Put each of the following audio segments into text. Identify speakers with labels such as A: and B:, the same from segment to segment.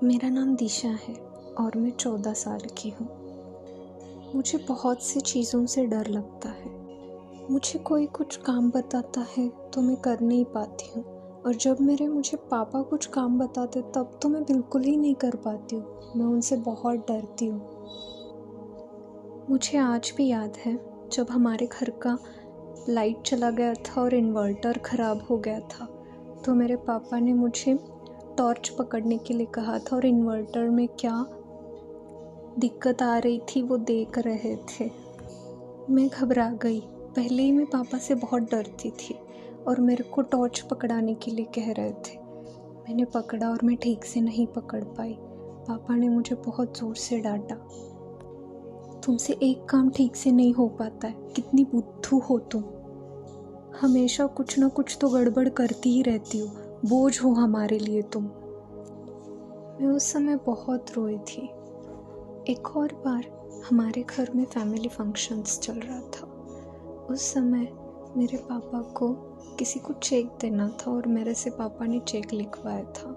A: मेरा नाम दिशा है और मैं 14 साल की हूँ। मुझे बहुत सी चीज़ों से डर लगता है। मुझे कोई कुछ काम बताता है तो मैं कर नहीं पाती हूँ, और जब मुझे पापा कुछ काम बताते तब तो मैं बिल्कुल ही नहीं कर पाती हूँ। मैं उनसे बहुत डरती हूँ। मुझे आज भी याद है जब हमारे घर का लाइट चला गया था और इन्वर्टर ख़राब हो गया था, तो मेरे पापा ने मुझे टॉर्च पकड़ने के लिए कहा था और इन्वर्टर में क्या दिक्कत आ रही थी वो देख रहे थे। मैं घबरा गई। पहले ही मैं पापा से बहुत डरती थी और मेरे को टॉर्च पकड़ाने के लिए कह रहे थे। मैंने पकड़ा और मैं ठीक से नहीं पकड़ पाई। पापा ने मुझे बहुत ज़ोर से डांटा। तुमसे एक काम ठीक से नहीं हो पाता है, कितनी बुद्धू हो तुम। हमेशा कुछ ना कुछ तो गड़बड़ करती ही रहती हो, बोझ हो हमारे लिए तुम। मैं उस समय बहुत रोई थी। एक और बार हमारे घर में फैमिली फंक्शंस चल रहा था। उस समय मेरे पापा को किसी को चेक देना था और मेरे से पापा ने चेक लिखवाया था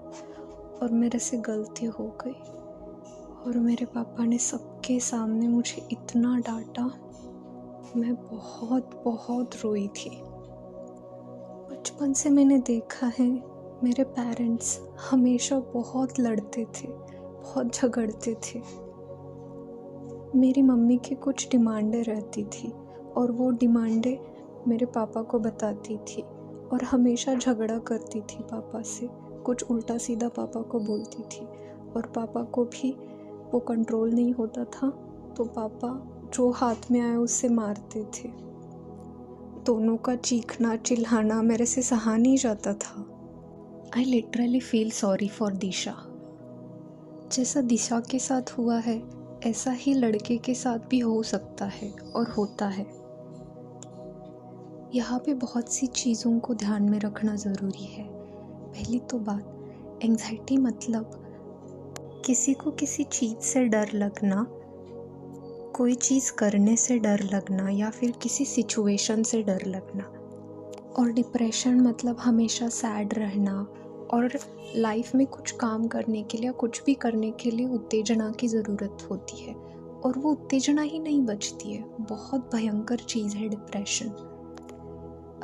A: और मेरे से गलती हो गई और मेरे पापा ने सबके सामने मुझे इतना डांटा। मैं बहुत बहुत रोई थी। बचपन से मैंने देखा है मेरे पेरेंट्स हमेशा बहुत लड़ते थे, बहुत झगड़ते थे। मेरी मम्मी की कुछ डिमांडें रहती थी और वो डिमांडें मेरे पापा को बताती थी और हमेशा झगड़ा करती थी पापा से, कुछ उल्टा सीधा पापा को बोलती थी और पापा को भी वो कंट्रोल नहीं होता था, तो पापा जो हाथ में आए उससे मारते थे। दोनों का चीखना चिल्लाना मेरे से सहा नहीं जाता था। I literally feel sorry for Disha. जैसा दिशा के साथ हुआ है ऐसा ही लड़के के साथ भी हो सकता है और होता है। यहाँ पे बहुत सी चीज़ों को ध्यान में रखना ज़रूरी है। पहली तो बात, एंग्जाइटी मतलब किसी को किसी चीज़ से डर लगना, कोई चीज़ करने से डर लगना या फिर किसी सिचुएशन से डर लगना। और डिप्रेशन मतलब हमेशा सैड रहना और लाइफ में कुछ काम करने के लिए, कुछ भी करने के लिए उत्तेजना की ज़रूरत होती है और वो उत्तेजना ही नहीं बचती है। बहुत भयंकर चीज़ है डिप्रेशन।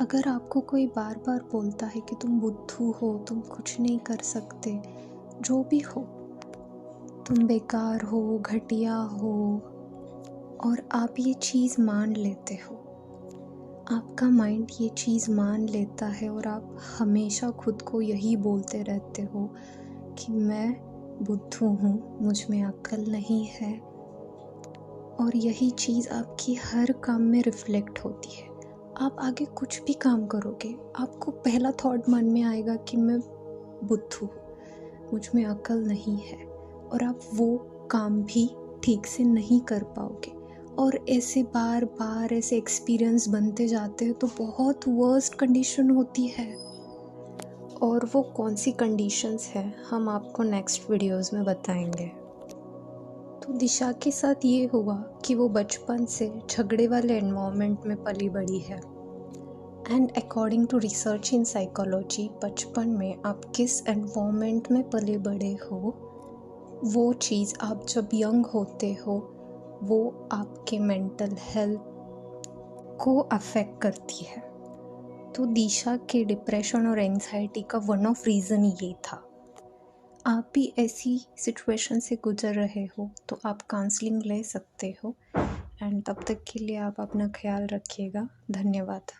A: अगर आपको कोई बार बार बोलता है कि तुम बुद्धू हो, तुम कुछ नहीं कर सकते, जो भी हो, तुम बेकार हो, घटिया हो, और आप ये चीज़ मान लेते हो, आपका माइंड ये चीज़ मान लेता है और आप हमेशा खुद को यही बोलते रहते हो कि मैं बुद्धू हूँ, मुझ में अक्ल नहीं है, और यही चीज़ आपकी हर काम में रिफ्लेक्ट होती है। आप आगे कुछ भी काम करोगे, आपको पहला थॉट मन में आएगा कि मैं बुद्धू हूँ, मुझ में अक्ल नहीं है, और आप वो काम भी ठीक से नहीं कर पाओगे। और ऐसे बार बार ऐसे एक्सपीरियंस बनते जाते हैं तो बहुत वर्स्ट कंडीशन होती है। और वो कौन सी कंडीशंस हैं हम आपको नेक्स्ट वीडियोस में बताएंगे। तो दिशा के साथ ये हुआ कि वो बचपन से झगड़े वाले एनवायरनमेंट में पली बड़ी है। And according to research in psychology, बचपन में आप किस एनवायरनमेंट में पले बड़े हो, वो चीज़ आप जब यंग होते हो वो आपके मेंटल हेल्थ को अफेक्ट करती है। तो दिशा के डिप्रेशन और एंजाइटी का वन ऑफ रीज़न ये था। आप भी ऐसी सिचुएशन से गुजर रहे हो तो आप काउंसलिंग ले सकते हो। एंड तब तक के लिए आप अपना ख्याल रखिएगा। धन्यवाद।